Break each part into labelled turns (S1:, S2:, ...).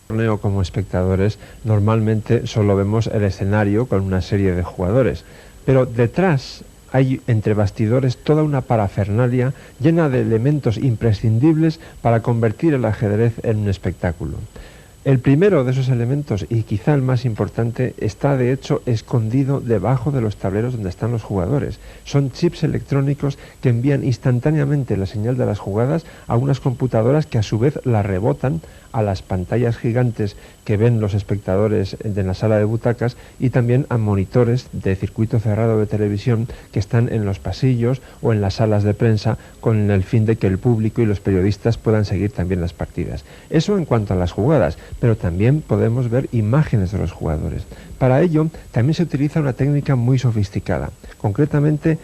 S1: torneo como espectadores normalmente solo vemos el escenario con una serie de jugadores, pero detrás hay entre bastidores toda una parafernalia llena de elementos imprescindibles para convertir el ajedrez en un espectáculo. El primero de esos elementos, y quizá el más importante, está de hecho escondido debajo de los tableros donde están los jugadores. Son chips electrónicos que envían instantáneamente la señal de las jugadas a unas computadoras que a su vez la rebotan a las pantallas gigantes que ven los espectadores en la sala de butacas y también a monitores de circuito cerrado de televisión que están en los pasillos o en las salas de prensa con el fin de que el público y los periodistas puedan seguir también las partidas. Eso en cuanto a las jugadas, pero también podemos ver imágenes de los jugadores. Para ello también se utiliza una técnica muy sofisticada, concretamente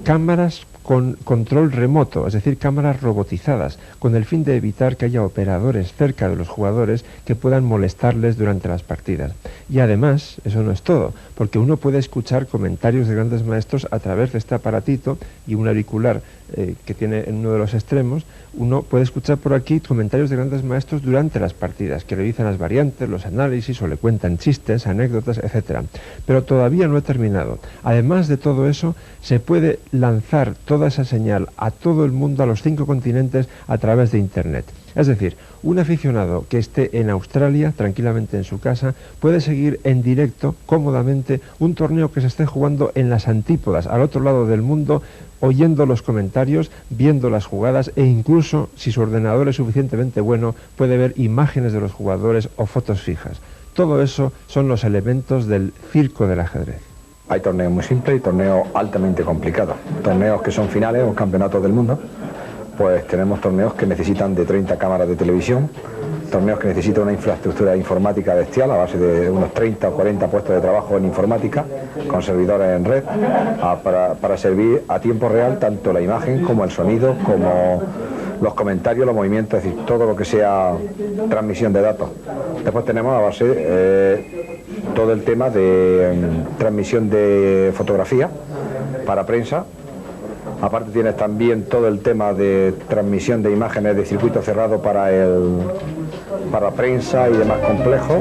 S1: cámaras con control remoto, es decir, cámaras robotizadas, con el fin de evitar que haya operadores cerca de los jugadores que puedan molestarles durante las partidas. Y además, eso no es todo, porque uno puede escuchar comentarios de grandes maestros a través de este aparatito y un auricular que tiene en uno de los extremos. Uno puede escuchar por aquí comentarios de grandes maestros durante las partidas, que realizan las variantes, los análisis o le cuentan chistes, anécdotas, etc. Pero todavía no he terminado. Además de todo eso, se puede lanzar toda esa señal a todo el mundo, a los 5 continentes, a través de Internet. Es decir, un aficionado que esté en Australia, tranquilamente en su casa, puede seguir en directo, cómodamente, un torneo que se esté jugando en las antípodas, al otro lado del mundo, oyendo los comentarios, viendo las jugadas e incluso, si su ordenador es suficientemente bueno, puede ver imágenes de los jugadores o fotos fijas. Todo eso son los elementos del circo del ajedrez.
S2: Hay torneos muy simples y torneos altamente complicados. Torneos que son finales o campeonatos del mundo, pues tenemos torneos que necesitan de 30 cámaras de televisión, torneos que necesitan una infraestructura informática bestial a base de unos 30 o 40 puestos de trabajo en informática, con servidores en red, para servir a tiempo real tanto la imagen como el sonido, como los comentarios, los movimientos, es decir, todo lo que sea transmisión de datos. Después tenemos a base todo el tema de transmisión de fotografía para prensa. Aparte tienes también todo el tema de transmisión de imágenes de circuito cerrado para prensa y demás complejos.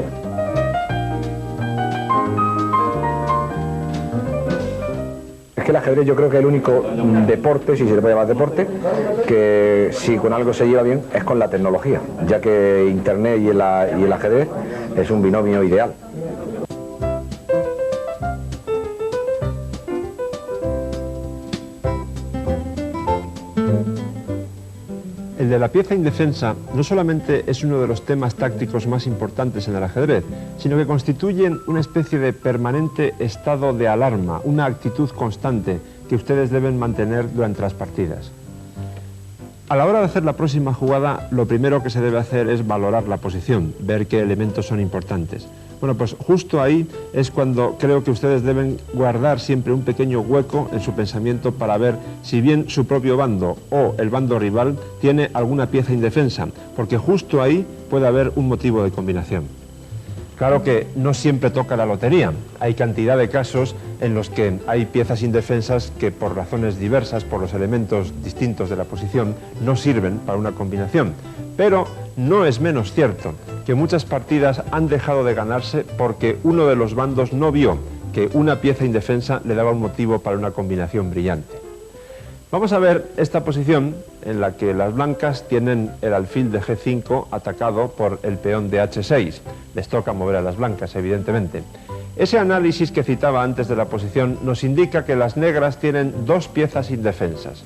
S2: Es que el ajedrez yo creo que es el único deporte, si se le puede llamar deporte, que si con algo se lleva bien es con la tecnología, ya que Internet y el ajedrez es un binomio ideal.
S1: El de la pieza indefensa no solamente es uno de los temas tácticos más importantes en el ajedrez, sino que constituyen una especie de permanente estado de alarma, una actitud constante que ustedes deben mantener durante las partidas. A la hora de hacer la próxima jugada, lo primero que se debe hacer es valorar la posición, ver qué elementos son importantes. Bueno, pues justo ahí es cuando creo que ustedes deben guardar siempre un pequeño hueco en su pensamiento para ver si bien su propio bando o el bando rival tiene alguna pieza indefensa, porque justo ahí puede haber un motivo de combinación. Claro que no siempre toca la lotería. Hay cantidad de casos en los que hay piezas indefensas que por razones diversas, por los elementos distintos de la posición, no sirven para una combinación. Pero no es menos cierto que muchas partidas han dejado de ganarse porque uno de los bandos no vio que una pieza indefensa le daba un motivo para una combinación brillante. Vamos a ver esta posición en la que las blancas tienen el alfil de G5 atacado por el peón de H6. Les toca mover a las blancas, evidentemente. Ese análisis que citaba antes de la posición nos indica que las negras tienen dos piezas indefensas,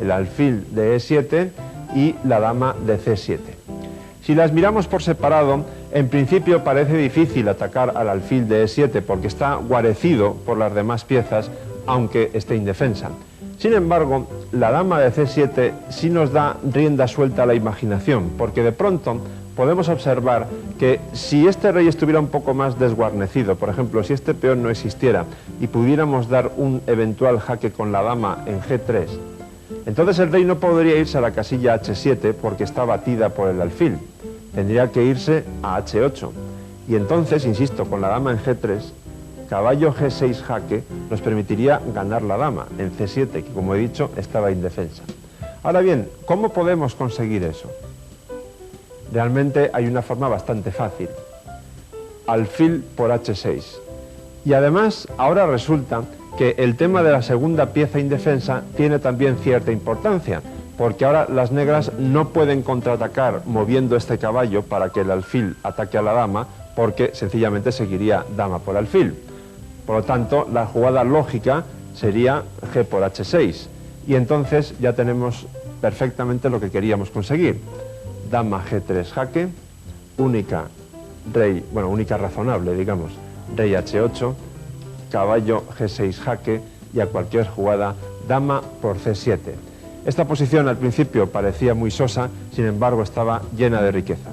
S1: el alfil de E7 y la dama de C7. Si las miramos por separado, en principio parece difícil atacar al alfil de E7 porque está guarecido por las demás piezas, aunque esté indefensa. Sin embargo, la dama de C7 sí nos da rienda suelta a la imaginación, porque de pronto podemos observar que si este rey estuviera un poco más desguarnecido, por ejemplo, si este peón no existiera y pudiéramos dar un eventual jaque con la dama en G3, entonces el rey no podría irse a la casilla H7 porque está batida por el alfil. Tendría que irse a H8. Y entonces, insisto, con la dama en G3, caballo G6 jaque nos permitiría ganar la dama en C7, que como he dicho estaba indefensa. Ahora bien, ¿cómo podemos conseguir eso? Realmente hay una forma bastante fácil. Alfil por H6. Y además, ahora resulta que el tema de la segunda pieza indefensa tiene también cierta importancia, porque ahora las negras no pueden contraatacar moviendo este caballo para que el alfil ataque a la dama, porque sencillamente seguiría dama por alfil. Por lo tanto, la jugada lógica sería G por H6, y entonces ya tenemos perfectamente lo que queríamos conseguir. Dama G3 jaque, única rey, bueno, única razonable, digamos, rey H8, caballo G6 jaque y a cualquier jugada dama por C7. Esta posición al principio parecía muy sosa, sin embargo estaba llena de riqueza.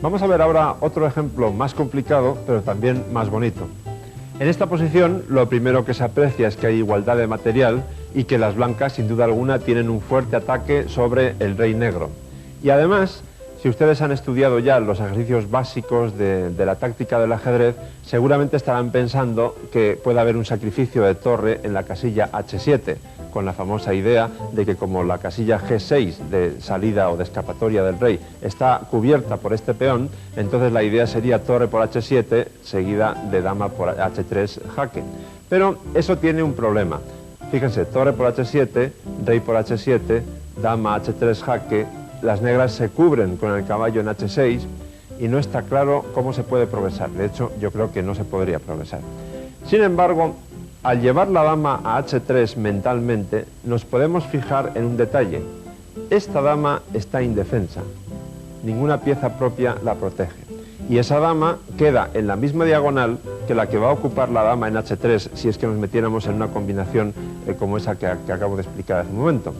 S1: Vamos a ver ahora otro ejemplo más complicado, pero también más bonito. En esta posición lo primero que se aprecia es que hay igualdad de material y que las blancas sin duda alguna tienen un fuerte ataque sobre el rey negro. Y además, si ustedes han estudiado ya los ejercicios básicos de la táctica del ajedrez, seguramente estarán pensando que puede haber un sacrificio de torre en la casilla H7, con la famosa idea de que como la casilla G6 de salida o de escapatoria del rey está cubierta por este peón, entonces la idea sería torre por H7 seguida de dama por H3 jaque. Pero eso tiene un problema. Fíjense, torre por H7, rey por H7, dama H3 jaque. Las negras se cubren con el caballo en H6 y no está claro cómo se puede progresar. De hecho, yo creo que no se podría progresar. Sin embargo, al llevar la dama a H3 mentalmente, nos podemos fijar en un detalle. Esta dama está indefensa. Ninguna pieza propia la protege. Y esa dama queda en la misma diagonal que la que va a ocupar la dama en H3 si es que nos metiéramos en una combinación como esa que acabo de explicar hace un momento.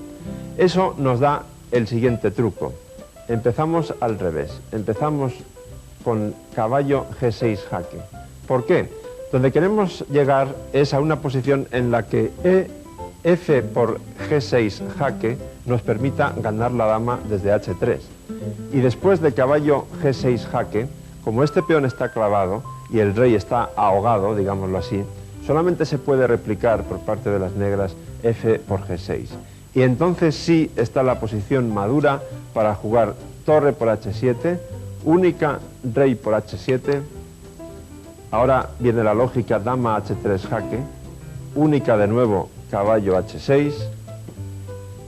S1: Eso nos da el siguiente truco. Empezamos al revés. Empezamos con caballo G6 jaque. ¿Por qué? Donde queremos llegar es a una posición en la que F por G6 jaque nos permita ganar la dama desde H3. Y después de caballo G6 jaque, como este peón está clavado y el rey está ahogado, digámoslo así, solamente se puede replicar por parte de las negras F por G6. Y entonces sí está la posición madura para jugar torre por H7, única rey por H7, ahora viene la lógica dama H3 jaque, única de nuevo caballo H6,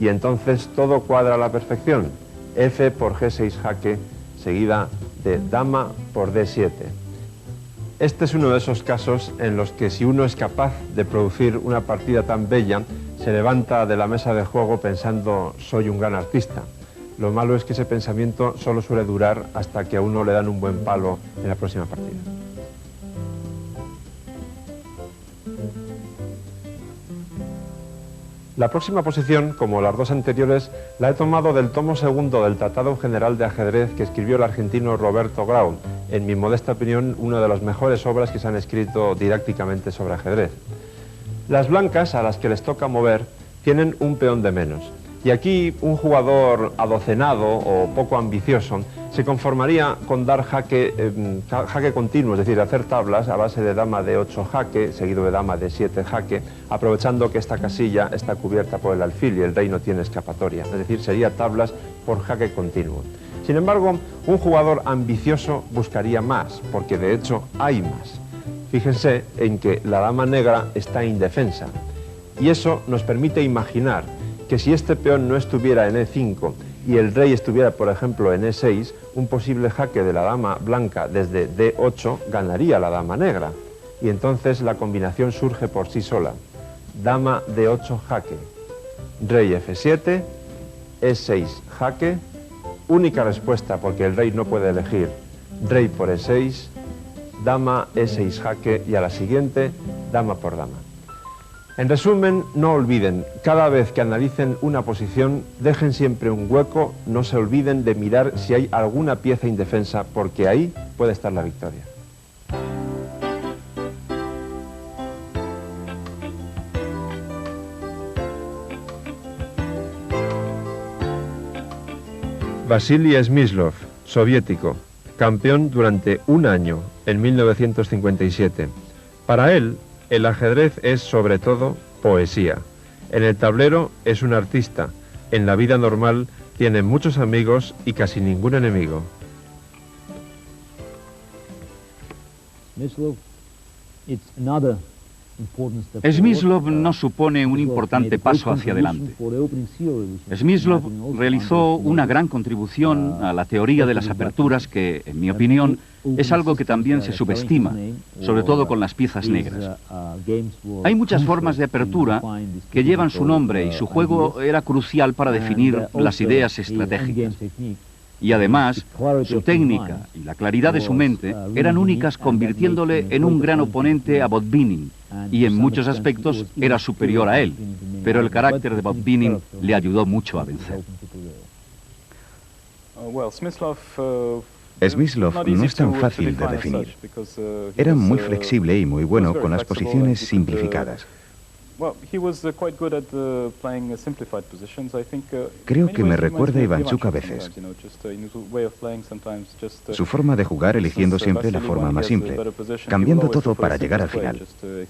S1: y entonces todo cuadra a la perfección, F por G6 jaque, seguida de dama por D7. Este es uno de esos casos en los que si uno es capaz de producir una partida tan bella, se levanta de la mesa de juego pensando soy un gran artista. Lo malo es que ese pensamiento solo suele durar hasta que a uno le dan un buen palo en la próxima partida. La próxima posición, como las dos anteriores, la he tomado del tomo segundo del Tratado General de Ajedrez que escribió el argentino Roberto Grau, en mi modesta opinión, una de las mejores obras que se han escrito didácticamente sobre ajedrez. Las blancas, a las que les toca mover, tienen un peón de menos. Y aquí un jugador adocenado o poco ambicioso se conformaría con dar jaque continuo, es decir, hacer tablas a base de dama de 8 jaque, seguido de dama de 7 jaque, aprovechando que esta casilla está cubierta por el alfil y el rey no tiene escapatoria. Es decir, sería tablas por jaque continuo. Sin embargo, un jugador ambicioso buscaría más, porque de hecho hay más. Fíjense en que la dama negra está indefensa. Y eso nos permite imaginar que si este peón no estuviera en E5 y el rey estuviera, por ejemplo, en E6, un posible jaque de la dama blanca desde D8 ganaría la dama negra. Y entonces la combinación surge por sí sola. Dama D8 jaque, rey F7, E6 jaque, única respuesta porque el rey no puede elegir, rey por E6, dama E6 jaque y a la siguiente, dama por dama. En resumen, no olviden, cada vez que analicen una posición, dejen siempre un hueco, no se olviden de mirar si hay alguna pieza indefensa, porque ahí puede estar la victoria. Vasily Smyslov, soviético, campeón durante un año, en 1957. Para él, el ajedrez es sobre todo poesía. En el tablero es un artista. En la vida normal tiene muchos amigos y casi ningún enemigo.
S3: Smyslov no supone un importante paso hacia adelante. Smyslov realizó una gran contribución a la teoría de las aperturas que, en mi opinión, es algo que también se subestima, sobre todo con las piezas negras. Hay muchas formas de apertura que llevan su nombre y su juego era crucial para definir las ideas estratégicas. Y además, su técnica y la claridad de su mente eran únicas, convirtiéndole en un gran oponente a Botvinnik, y en muchos aspectos era superior a él, pero el carácter de Botvinnik le ayudó mucho a vencer.
S4: Smyslov no es tan fácil de definir. Era muy flexible y muy bueno con las posiciones simplificadas. Creo que me recuerda a Ivanchuk a veces. Su forma de jugar eligiendo siempre la forma más simple, cambiando todo para llegar al final.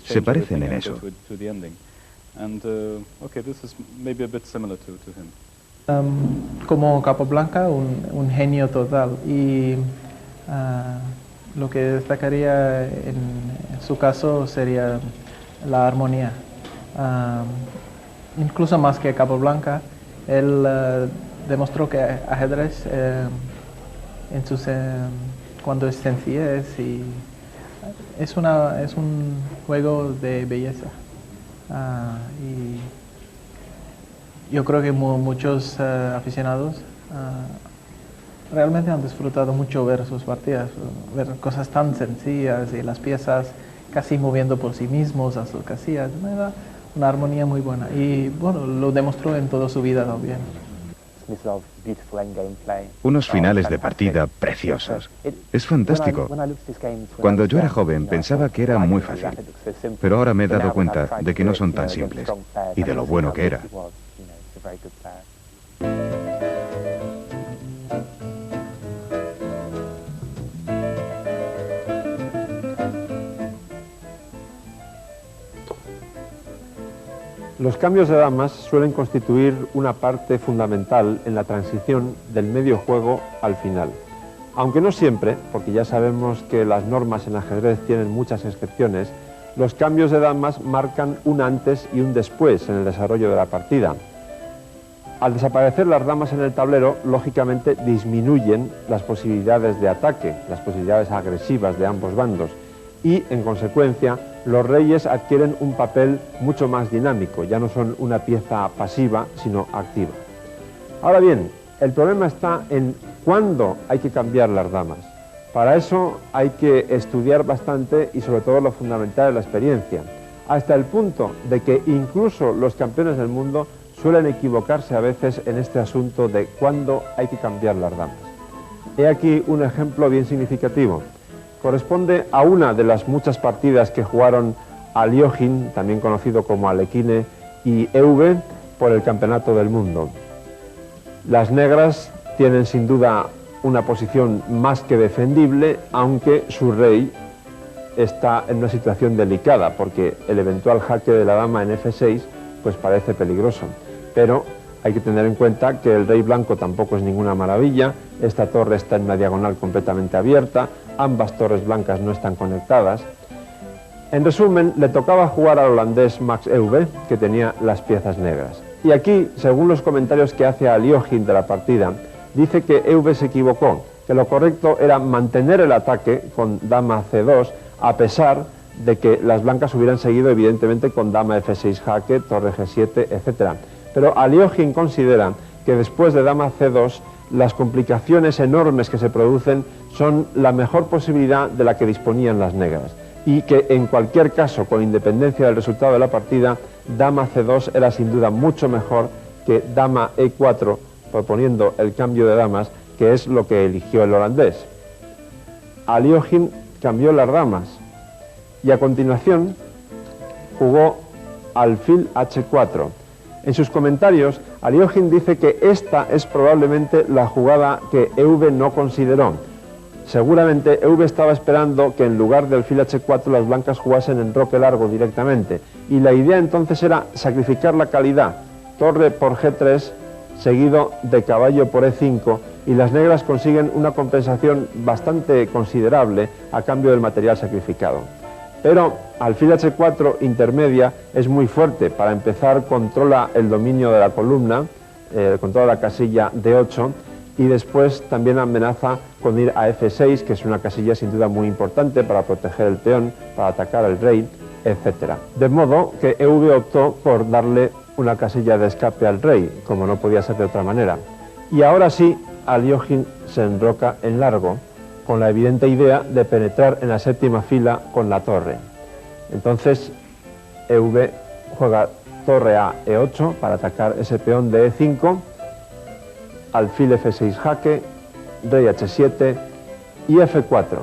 S4: Se parecen en eso.
S5: Como Capablanca, un genio total. Y lo que destacaría en su caso sería la armonía. Incluso más que Capablanca, él demostró que ajedrez cuando es sencillez y es un juego de belleza. Y yo creo que muchos aficionados realmente han disfrutado mucho ver sus partidas, ver cosas tan sencillas y las piezas casi moviendo por sí mismos a sus casillas. Una armonía muy buena y bueno, lo demostró en toda su vida también.
S4: Unos finales de partida preciosos. Es fantástico. Cuando yo era joven pensaba que era muy fácil, pero ahora me he dado cuenta de que no son tan simples y de lo bueno que era.
S1: Los cambios de damas suelen constituir una parte fundamental en la transición del medio juego al final. Aunque no siempre, porque ya sabemos que las normas en ajedrez tienen muchas excepciones, los cambios de damas marcan un antes y un después en el desarrollo de la partida. Al desaparecer las damas en el tablero, lógicamente disminuyen las posibilidades de ataque, las posibilidades agresivas de ambos bandos y, en consecuencia, los reyes adquieren un papel mucho más dinámico, ya no son una pieza pasiva, sino activa. Ahora bien, el problema está en cuándo hay que cambiar las damas. Para eso hay que estudiar bastante y sobre todo lo fundamental es la experiencia, hasta el punto de que incluso los campeones del mundo suelen equivocarse a veces en este asunto de cuándo hay que cambiar las damas. He aquí un ejemplo bien significativo. Corresponde a una de las muchas partidas que jugaron Aliógin, también conocido como Alekhine, y Euve por el Campeonato del Mundo. Las negras tienen sin duda una posición más que defendible, aunque su rey está en una situación delicada, porque el eventual jaque de la dama en F6 pues parece peligroso. Pero hay que tener en cuenta que el rey blanco tampoco es ninguna maravilla, esta torre está en una diagonal completamente abierta, ambas torres blancas no están conectadas. En resumen, le tocaba jugar al holandés Max Euwe, que tenía las piezas negras. Y aquí, según los comentarios que hace Aliógin de la partida, dice que Euwe se equivocó, que lo correcto era mantener el ataque con dama C2, a pesar de que las blancas hubieran seguido evidentemente con dama F6 jaque, torre G7, etc. Pero Aliógin considera que después de dama C2, las complicaciones enormes que se producen son la mejor posibilidad de la que disponían las negras y que en cualquier caso, con independencia del resultado de la partida, dama C2 era sin duda mucho mejor que dama E4, proponiendo el cambio de damas, que es lo que eligió el holandés. Aliógin cambió las damas y a continuación jugó alfil H4. En sus comentarios, Aliógin dice que esta es probablemente la jugada que Euwe no consideró. Seguramente EV estaba esperando que en lugar de alfil H4 las blancas jugasen en roque largo directamente, y la idea entonces era sacrificar la calidad, torre por G3 seguido de caballo por E5, y las negras consiguen una compensación bastante considerable a cambio del material sacrificado. Pero alfil H4 intermedia es muy fuerte. Para empezar, controla el dominio de la columna, controla la casilla D8, y después también amenaza con ir a F6, que es una casilla sin duda muy importante para proteger el peón, para atacar al rey, etc. De modo que EV optó por darle una casilla de escape al rey, como no podía ser de otra manera. Y ahora sí, Aliógin se enroca en largo, con la evidente idea de penetrar en la séptima fila con la torre. Entonces, EV juega torre a E8 para atacar ese peón de E5, alfil F6 jaque, rey H7 y F4.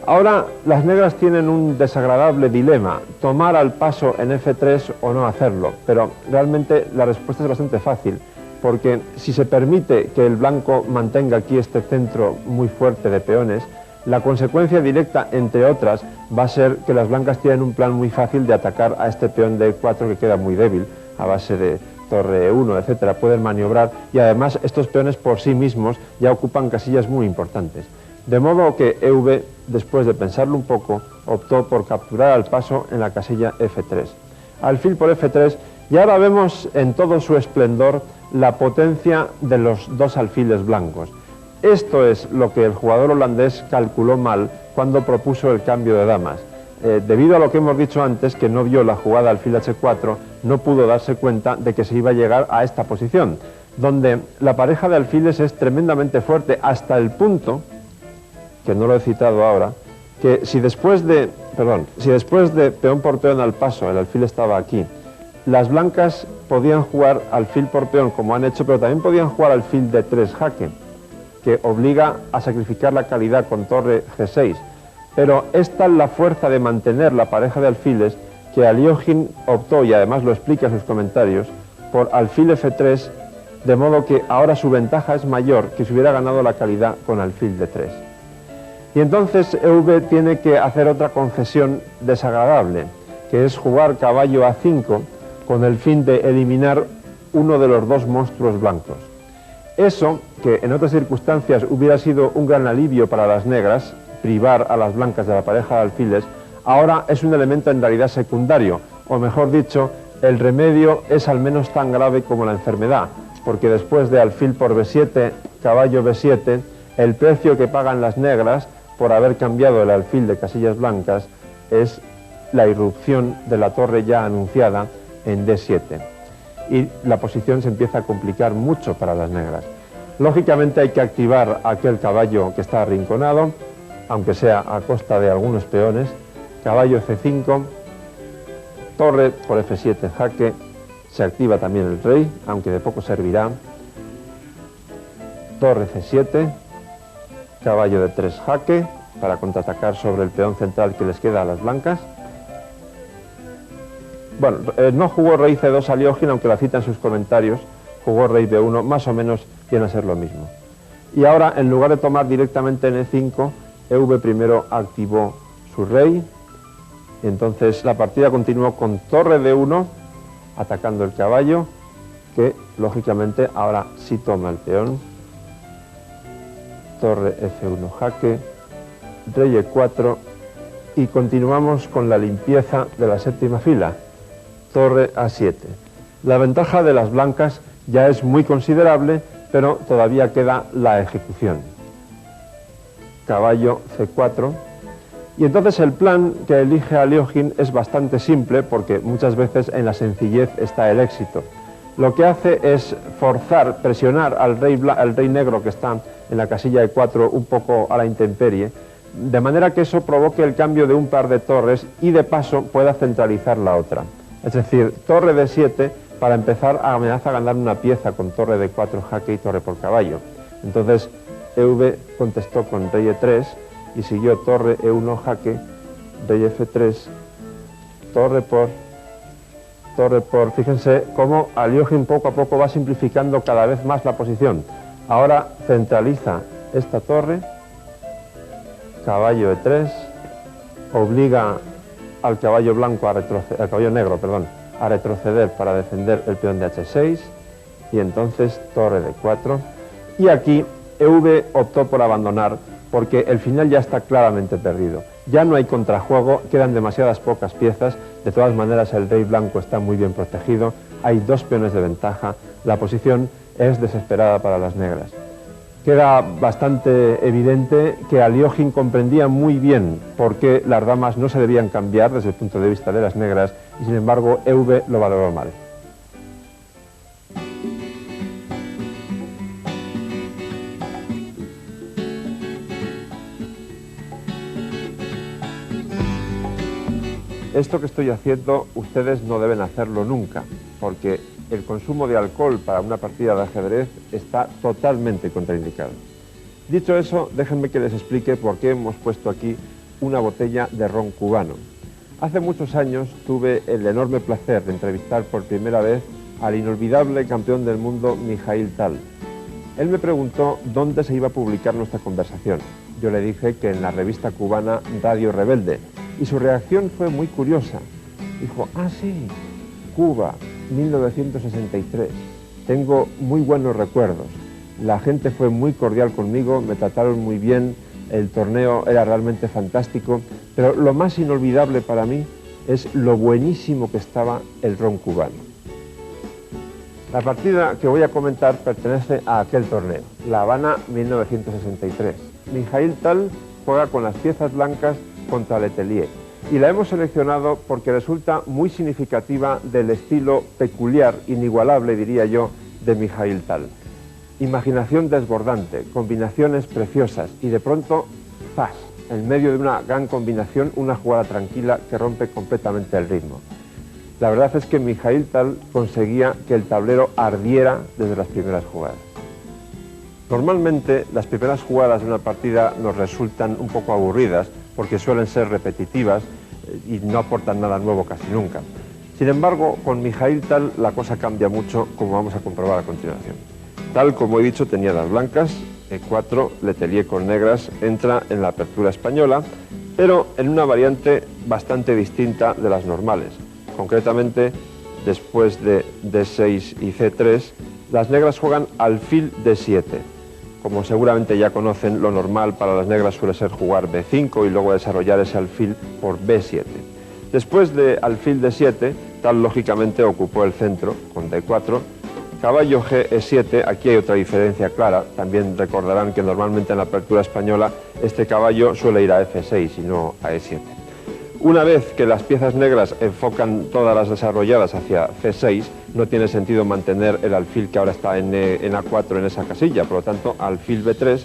S1: Ahora las negras tienen un desagradable dilema, tomar al paso en F3 o no hacerlo, pero realmente la respuesta es bastante fácil, porque si se permite que el blanco mantenga aquí este centro muy fuerte de peones, la consecuencia directa, entre otras, va a ser que las blancas tienen un plan muy fácil de atacar a este peón de E4 que queda muy débil, a base de torre E1, etcétera, pueden maniobrar, y además estos peones por sí mismos ya ocupan casillas muy importantes. De modo que EV, después de pensarlo un poco, optó por capturar al paso en la casilla F3. Alfil por F3, y ahora vemos en todo su esplendor la potencia de los dos alfiles blancos. Esto es lo que el jugador holandés calculó mal cuando propuso el cambio de damas. Debido a lo que hemos dicho antes, que no vio la jugada alfil H4, no pudo darse cuenta de que se iba a llegar a esta posición, donde la pareja de alfiles es tremendamente fuerte, hasta el punto, que no lo he citado ahora, que si después de peón por peón al paso, el alfil estaba aquí, las blancas podían jugar alfil por peón como han hecho, pero también podían jugar alfil de 3 jaque, que obliga a sacrificar la calidad con torre G6. Pero es tal la fuerza de mantener la pareja de alfiles que Aliógin optó, y además lo explica en sus comentarios, por alfil F3, de modo que ahora su ventaja es mayor que si hubiera ganado la calidad con alfil de 3. Y entonces EV tiene que hacer otra concesión desagradable, que es jugar caballo A5 con el fin de eliminar uno de los dos monstruos blancos. Eso, que en otras circunstancias hubiera sido un gran alivio para las negras, privar a las blancas de la pareja de alfiles, ahora es un elemento en realidad secundario, o mejor dicho, el remedio es al menos tan grave como la enfermedad, porque después de alfil por B7, caballo B7, el precio que pagan las negras por haber cambiado el alfil de casillas blancas es la irrupción de la torre ya anunciada en D7. Y la posición se empieza a complicar mucho para las negras. Lógicamente hay que activar aquel caballo que está arrinconado, aunque sea a costa de algunos peones. Caballo C5, torre por F7 jaque, se activa también el rey, aunque de poco servirá. Torre C7, caballo de 3 jaque, para contraatacar sobre el peón central que les queda a las blancas. Bueno, no jugó rey C2 Aliógin, aunque la cita en sus comentarios, jugó rey B1, más o menos viene a ser lo mismo. Y ahora, en lugar de tomar directamente en E5, EV primero activó su rey, y entonces la partida continuó con torre D1, atacando el caballo, que lógicamente ahora sí toma el peón. Torre F1 jaque, rey E4, y continuamos con la limpieza de la séptima fila. Torre A7. La ventaja de las blancas ya es muy considerable, pero todavía queda la ejecución. Caballo C4. Y entonces el plan que elige Aliógin es bastante simple, porque muchas veces en la sencillez está el éxito. Lo que hace es forzar, presionar al rey negro que está en la casilla E4 un poco a la intemperie, de manera que eso provoque el cambio de un par de torres y de paso pueda centralizar la otra. Es decir, torre D7, para empezar, amenaza a ganar una pieza con torre D4 jaque y torre por caballo. Entonces EV contestó con rey E3 y siguió torre E1 jaque, rey F3, torre por... Fíjense cómo Aliógin poco a poco va simplificando cada vez más la posición. Ahora centraliza esta torre caballo E3, obliga al caballo blanco a retroceder, al caballo negro, perdón, a retroceder para defender el peón de H6, y entonces torre de 4. Y aquí EV optó por abandonar porque el final ya está claramente perdido. Ya no hay contrajuego, quedan demasiadas pocas piezas, de todas maneras el rey blanco está muy bien protegido, hay 2 peones de ventaja, la posición es desesperada para las negras. Queda bastante evidente que Alyoshin comprendía muy bien por qué las damas no se debían cambiar desde el punto de vista de las negras, y sin embargo EV lo valoró mal. Esto que estoy haciendo, ustedes no deben hacerlo nunca, porque el consumo de alcohol para una partida de ajedrez está totalmente contraindicado. Dicho eso, déjenme que les explique por qué hemos puesto aquí una botella de ron cubano. Hace muchos años tuve el enorme placer de entrevistar por primera vez al inolvidable campeón del mundo Mikhail Tal. Él me preguntó dónde se iba a publicar nuestra conversación. Yo le dije que en la revista cubana Radio Rebelde, y su reacción fue muy curiosa. Dijo, ah sí, Cuba, 1963, tengo muy buenos recuerdos. La gente fue muy cordial conmigo, me trataron muy bien, el torneo era realmente fantástico, pero lo más inolvidable para mí es lo buenísimo que estaba el ron cubano. La partida que voy a comentar pertenece a aquel torneo, La Habana 1963. Mikhail Tal juega con las piezas blancas contra Letelier, y la hemos seleccionado porque resulta muy significativa del estilo peculiar, inigualable diría yo, de Mikhail Tal. Imaginación desbordante, combinaciones preciosas y de pronto, ¡zas!, en medio de una gran combinación, una jugada tranquila que rompe completamente el ritmo. La verdad es que Mikhail Tal conseguía que el tablero ardiera desde las primeras jugadas. Normalmente las primeras jugadas de una partida nos resultan un poco aburridas porque suelen ser repetitivas y no aportan nada nuevo casi nunca. Sin embargo, con Mikhail Tal la cosa cambia mucho, como vamos a comprobar a continuación. Tal, como he dicho, tenía las blancas, E4, Letelier con negras, entra en la apertura española, pero en una variante bastante distinta de las normales. Concretamente, después de D6 y C3, las negras juegan alfil D7. Como seguramente ya conocen, lo normal para las negras suele ser jugar B5 y luego desarrollar ese alfil por B7. Después de alfil D7, Tal lógicamente ocupó el centro con D4. Caballo G, E7, aquí hay otra diferencia clara. También recordarán que normalmente en la apertura española este caballo suele ir a F6 y no a E7. Una vez que las piezas negras enfocan todas las desarrolladas hacia C6, no tiene sentido mantener el alfil que ahora está en A4 en esa casilla. Por lo tanto, alfil B3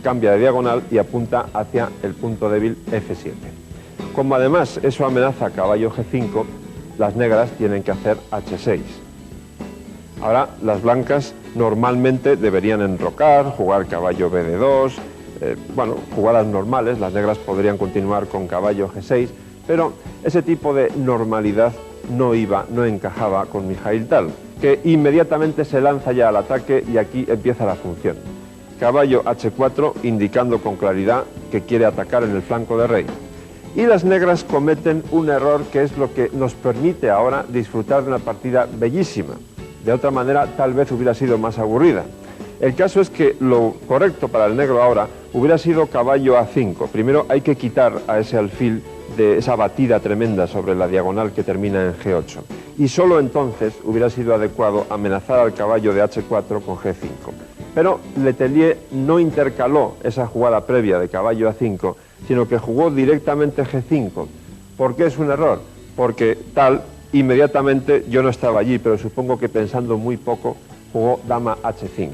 S1: cambia de diagonal y apunta hacia el punto débil F7. Como además eso amenaza caballo G5, las negras tienen que hacer H6. Ahora, las blancas normalmente deberían enrocar, jugar caballo BD2, bueno, jugadas normales. Las negras podrían continuar con caballo G6, pero ese tipo de normalidad no encajaba con Mikhail Tal, que inmediatamente se lanza ya al ataque y aquí empieza la función. Caballo H4, indicando con claridad que quiere atacar en el flanco de rey. Y las negras cometen un error que es lo que nos permite ahora disfrutar de una partida bellísima. De otra manera, tal vez hubiera sido más aburrida. El caso es que lo correcto para el negro ahora hubiera sido caballo A5. Primero hay que quitar a ese alfil de esa batida tremenda sobre la diagonal que termina en G8. Y solo entonces hubiera sido adecuado amenazar al caballo de H4 con G5. Pero Letelier no intercaló esa jugada previa de caballo A5, sino que jugó directamente G5. ¿Por qué es un error? Porque Tal, inmediatamente, yo no estaba allí, pero supongo que pensando muy poco, jugó dama H5,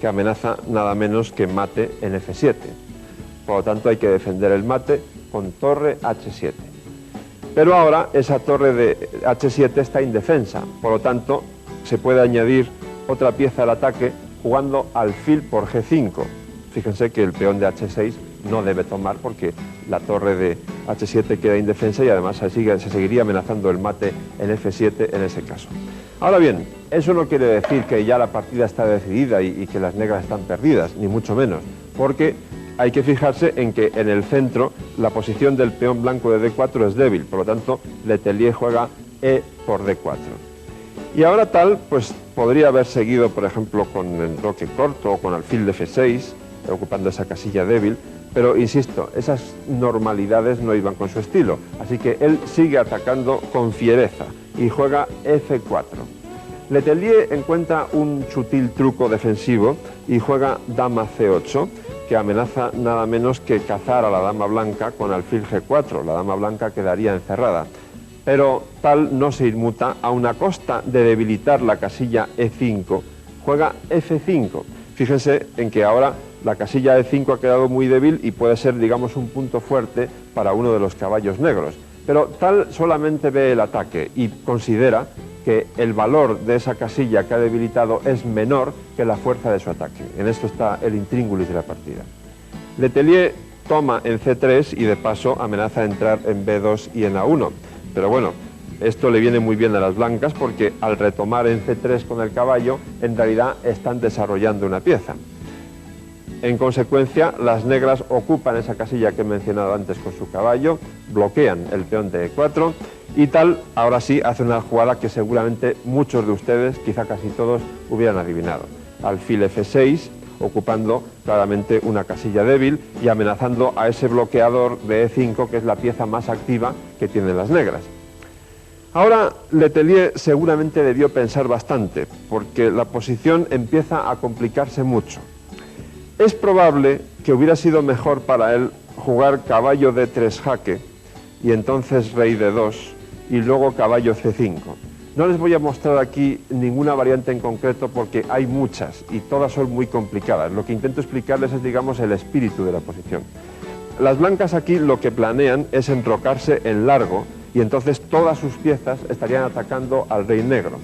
S1: que amenaza nada menos que mate en F7. Por lo tanto, hay que defender el mate con torre H7. Pero ahora esa torre de H7 está indefensa, por lo tanto se puede añadir otra pieza al ataque jugando alfil por G5. Fíjense que el peón de H6 no debe tomar porque la torre de H7 queda indefensa y además se seguiría amenazando el mate en F7 en ese caso. Ahora bien, eso no quiere decir que ya la partida está decidida y que las negras están perdidas, ni mucho menos, porque hay que fijarse en que en el centro la posición del peón blanco de D4 es débil, por lo tanto Letelier juega E por D4. Y ahora tal, pues podría haber seguido, por ejemplo, con enroque corto o con alfil de F6, ocupando esa casilla débil, pero insisto, esas normalidades no iban con su estilo, así que él sigue atacando con fiereza y juega F4. Letelier encuentra un sutil truco defensivo y juega dama C8, que amenaza nada menos que cazar a la dama blanca con alfil G4, la dama blanca quedaría encerrada. Pero tal no se inmuta, a una costa de debilitar la casilla E5, juega F5. Fíjense en que ahora la casilla E5 ha quedado muy débil y puede ser, digamos, un punto fuerte para uno de los caballos negros. Pero tal solamente ve el ataque y considera que el valor de esa casilla que ha debilitado es menor que la fuerza de su ataque. En esto está el intríngulis de la partida. Letelier toma en C3 y de paso amenaza a entrar en B2 y en A1. Pero bueno, esto le viene muy bien a las blancas porque al retomar en C3 con el caballo, en realidad están desarrollando una pieza. En consecuencia, las negras ocupan esa casilla que he mencionado antes con su caballo, bloquean el peón de E4 y tal, ahora sí, hace una jugada que seguramente muchos de ustedes, quizá casi todos, hubieran adivinado. Alfil F6, ocupando claramente una casilla débil y amenazando a ese bloqueador de E5, que es la pieza más activa que tienen las negras. Ahora Letelier seguramente debió pensar bastante, porque la posición empieza a complicarse mucho. Es probable que hubiera sido mejor para él jugar caballo D3 jaque y entonces rey D2 y luego caballo C5. No les voy a mostrar aquí ninguna variante en concreto porque hay muchas y todas son muy complicadas. Lo que intento explicarles es, digamos, el espíritu de la posición. Las blancas aquí lo que planean es enrocarse en largo y entonces todas sus piezas estarían atacando al rey negro.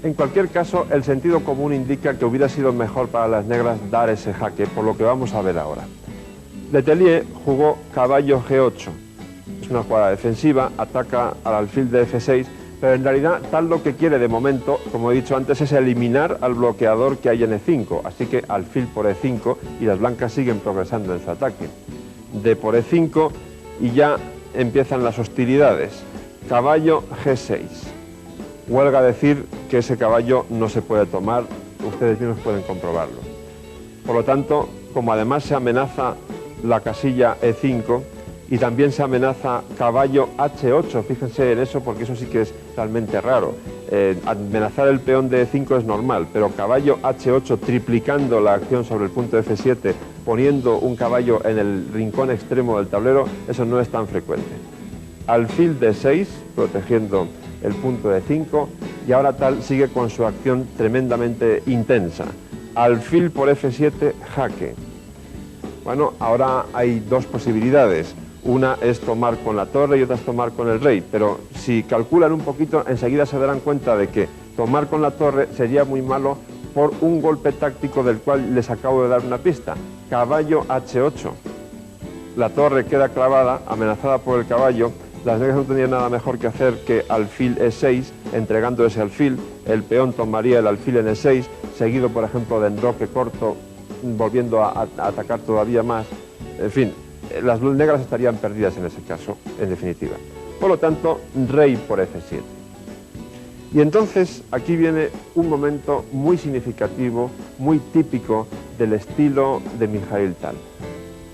S1: En cualquier caso, el sentido común indica que hubiera sido mejor para las negras dar ese jaque, por lo que vamos a ver ahora. Letelier jugó caballo G8. Es una jugada defensiva, ataca al alfil de F6, pero en realidad tal lo que quiere de momento, como he dicho antes, es eliminar al bloqueador que hay en E5, así que alfil por E5 y las blancas siguen progresando en su ataque. D por E5 y ya empiezan las hostilidades. Caballo G6. Huelga decir que ese caballo no se puede tomar, ustedes mismos pueden comprobarlo. Por lo tanto, como además se amenaza la casilla E5 y también se amenaza caballo H8, fíjense en eso porque eso sí que es realmente raro. Amenazar el peón de E5 es normal, pero caballo H8 triplicando la acción sobre el punto F7, poniendo un caballo en el rincón extremo del tablero, eso no es tan frecuente. Alfil D6, protegiendo el punto de 5 y ahora tal sigue con su acción tremendamente intensa. Alfil por F7, jaque. Bueno, ahora hay dos posibilidades. Una es tomar con la torre y otra es tomar con el rey, pero si calculan un poquito enseguida se darán cuenta de que tomar con la torre sería muy malo por un golpe táctico del cual les acabo de dar una pista. Caballo H8. La torre queda clavada, amenazada por el caballo. Las negras no tenían nada mejor que hacer que alfil E6, entregando ese alfil, el peón tomaría el alfil en E6, seguido por ejemplo de enroque corto, volviendo a atacar todavía más. En fin, las negras estarían perdidas en ese caso, en definitiva. Por lo tanto, rey por F7. Y entonces aquí viene un momento muy significativo, muy típico del estilo de Mikhail Tal.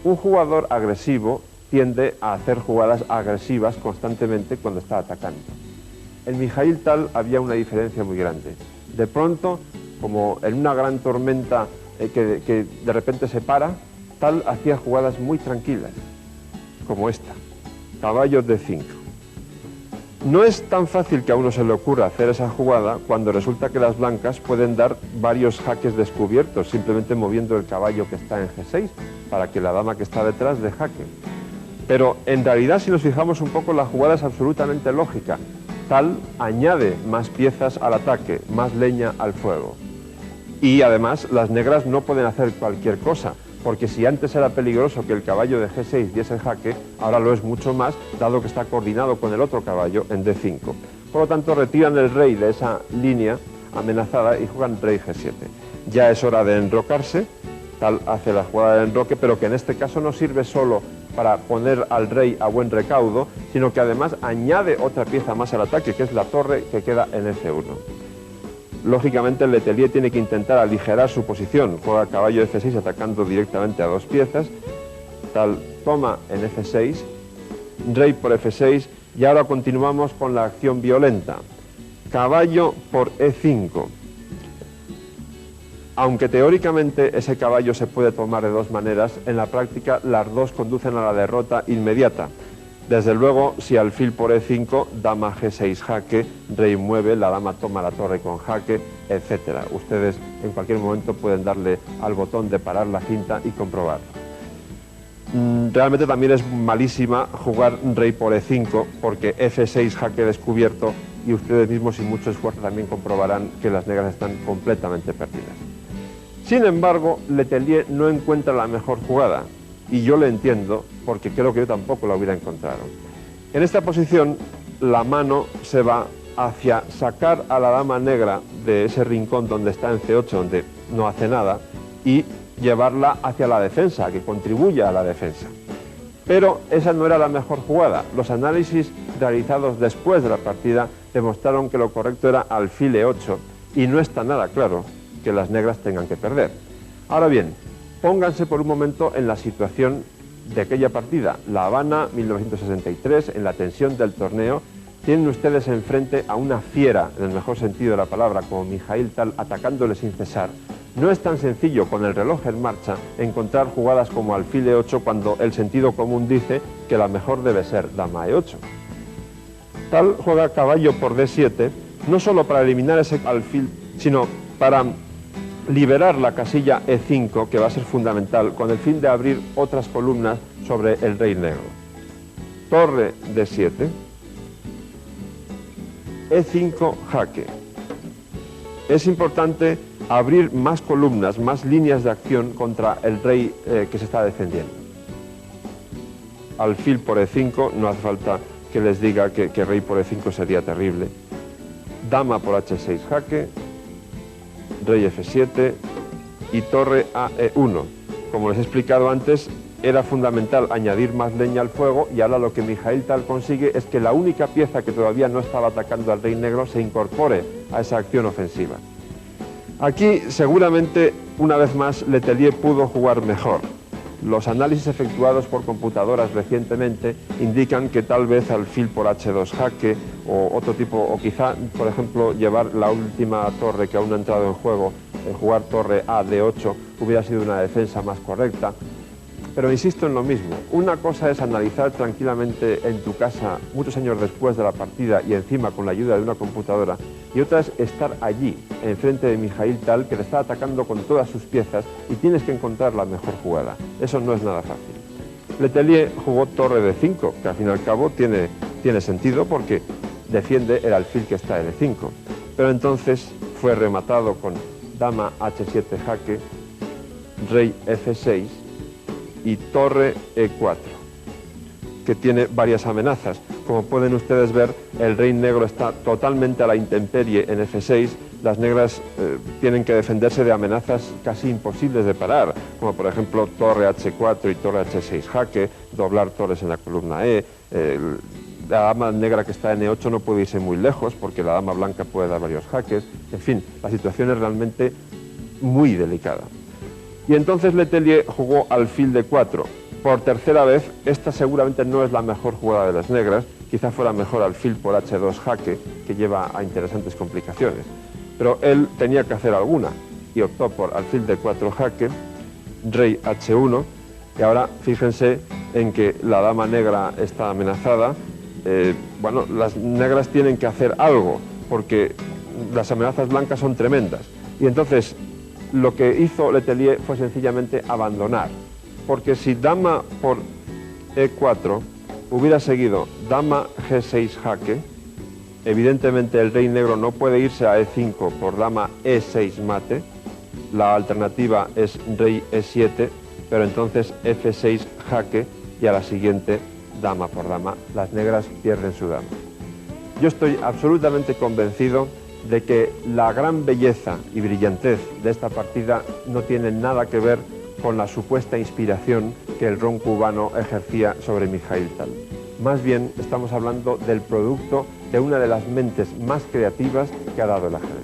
S1: Un jugador agresivo tiende a hacer jugadas agresivas constantemente cuando está atacando. En Mikhail Tal había una diferencia muy grande. De pronto, como en una gran tormenta que de repente se para, Tal hacía jugadas muy tranquilas, como esta, caballo D5. No es tan fácil que a uno se le ocurra hacer esa jugada cuando resulta que las blancas pueden dar varios jaques descubiertos, simplemente moviendo el caballo que está en G6, para que la dama que está detrás dé jaque. Pero en realidad, si nos fijamos un poco, la jugada es absolutamente lógica. Tal añade más piezas al ataque, más leña al fuego. Y además, las negras no pueden hacer cualquier cosa, porque si antes era peligroso que el caballo de G6 diese jaque, ahora lo es mucho más, dado que está coordinado con el otro caballo en D5. Por lo tanto, retiran el rey de esa línea amenazada y juegan rey G7. Ya es hora de enrocarse. tal hace la jugada del enroque, pero que en este caso no sirve solo para poner al rey a buen recaudo, sino que además añade otra pieza más al ataque, que es la torre que queda en F1. Lógicamente el Letelier tiene que intentar aligerar su posición, juega caballo F6 atacando directamente a dos piezas, tal toma en F6, rey por F6, y ahora continuamos con la acción violenta, caballo por E5. Aunque teóricamente ese caballo se puede tomar de dos maneras, en la práctica las dos conducen a la derrota inmediata. Desde luego, si alfil por E5, dama G6 jaque, rey mueve, la dama toma la torre con jaque, etc. Ustedes en cualquier momento pueden darle al botón de parar la cinta y comprobarlo. Realmente también es malísima jugar rey por E5, porque F6 jaque descubierto, y ustedes mismos sin mucho esfuerzo también comprobarán que las negras están completamente perdidas. Sin embargo, Letelier no encuentra la mejor jugada, y yo le entiendo, porque creo que yo tampoco la hubiera encontrado. En esta posición, la mano se va hacia sacar a la dama negra de ese rincón donde está en C8, donde no hace nada, y llevarla hacia la defensa, que contribuya a la defensa. Pero esa no era la mejor jugada. Los análisis realizados después de la partida demostraron que lo correcto era alfil E8, y no está nada claro que las negras tengan que perder. Ahora bien, pónganse por un momento en la situación de aquella partida. La Habana, 1963, en la tensión del torneo, tienen ustedes enfrente a una fiera, en el mejor sentido de la palabra, como Mikhail Tal, atacándole sin cesar. No es tan sencillo, con el reloj en marcha, encontrar jugadas como alfil E8 cuando el sentido común dice que la mejor debe ser dama E8. Tal juega caballo por D7, no solo para eliminar ese alfil, sino para liberar la casilla E5, que va a ser fundamental, con el fin de abrir otras columnas sobre el rey negro. Torre D7, E5 jaque. Es importante abrir más columnas, más líneas de acción contra el rey que se está defendiendo. Alfil por E5, no hace falta que les diga que rey por E5 sería terrible. Dama por H6 jaque, rey F7 y torre a E1. Como les he explicado antes, era fundamental añadir más leña al fuego, y ahora lo que Mikhail Tal consigue es que la única pieza que todavía no estaba atacando al rey negro se incorpore a esa acción ofensiva. Aquí seguramente una vez más Letelier pudo jugar mejor. Los análisis efectuados por computadoras recientemente indican que tal vez alfil por H2 jaque o otro tipo, o quizá, por ejemplo, llevar la última torre que aún no ha entrado en juego, jugar torre A D8, hubiera sido una defensa más correcta. Pero insisto en lo mismo, una cosa es analizar tranquilamente en tu casa muchos años después de la partida y encima con la ayuda de una computadora, y otra es estar allí, enfrente de Mikhail Tal, que te está atacando con todas sus piezas y tienes que encontrar la mejor jugada. Eso no es nada fácil. Letelier jugó torre D5, que al fin y al cabo tiene sentido porque defiende el alfil que está en E5. Pero entonces fue rematado con dama H7 jaque, rey F6, y torre E4, que tiene varias amenazas. Como pueden ustedes ver, el rey negro está totalmente a la intemperie en F6, las negras tienen que defenderse de amenazas casi imposibles de parar, como por ejemplo torre H4 y torre H6 jaque, doblar torres en la columna E, la dama negra que está en E8 no puede irse muy lejos porque la dama blanca puede dar varios jaques, en fin, la situación es realmente muy delicada. Y entonces Letelier jugó alfil D4. Por tercera vez, esta seguramente no es la mejor jugada de las negras, quizá fuera mejor alfil por H2 jaque, que lleva a interesantes complicaciones. Pero él tenía que hacer alguna, y optó por alfil D4 jaque, rey H1, y ahora fíjense en que la dama negra está amenazada. Bueno, las negras tienen que hacer algo, porque las amenazas blancas son tremendas. Y entonces lo que hizo Letelier fue sencillamente abandonar, porque si dama por E4 hubiera seguido dama G6 jaque, evidentemente el rey negro no puede irse a E5 por dama E6 mate, la alternativa es rey E7, pero entonces F6 jaque y a la siguiente dama por dama, las negras pierden su dama. Yo estoy absolutamente convencido de que la gran belleza y brillantez de esta partida no tiene nada que ver con la supuesta inspiración que el ron cubano ejercía sobre Mikhail Tal. Más bien estamos hablando del producto de una de las mentes más creativas que ha dado el ajedrez.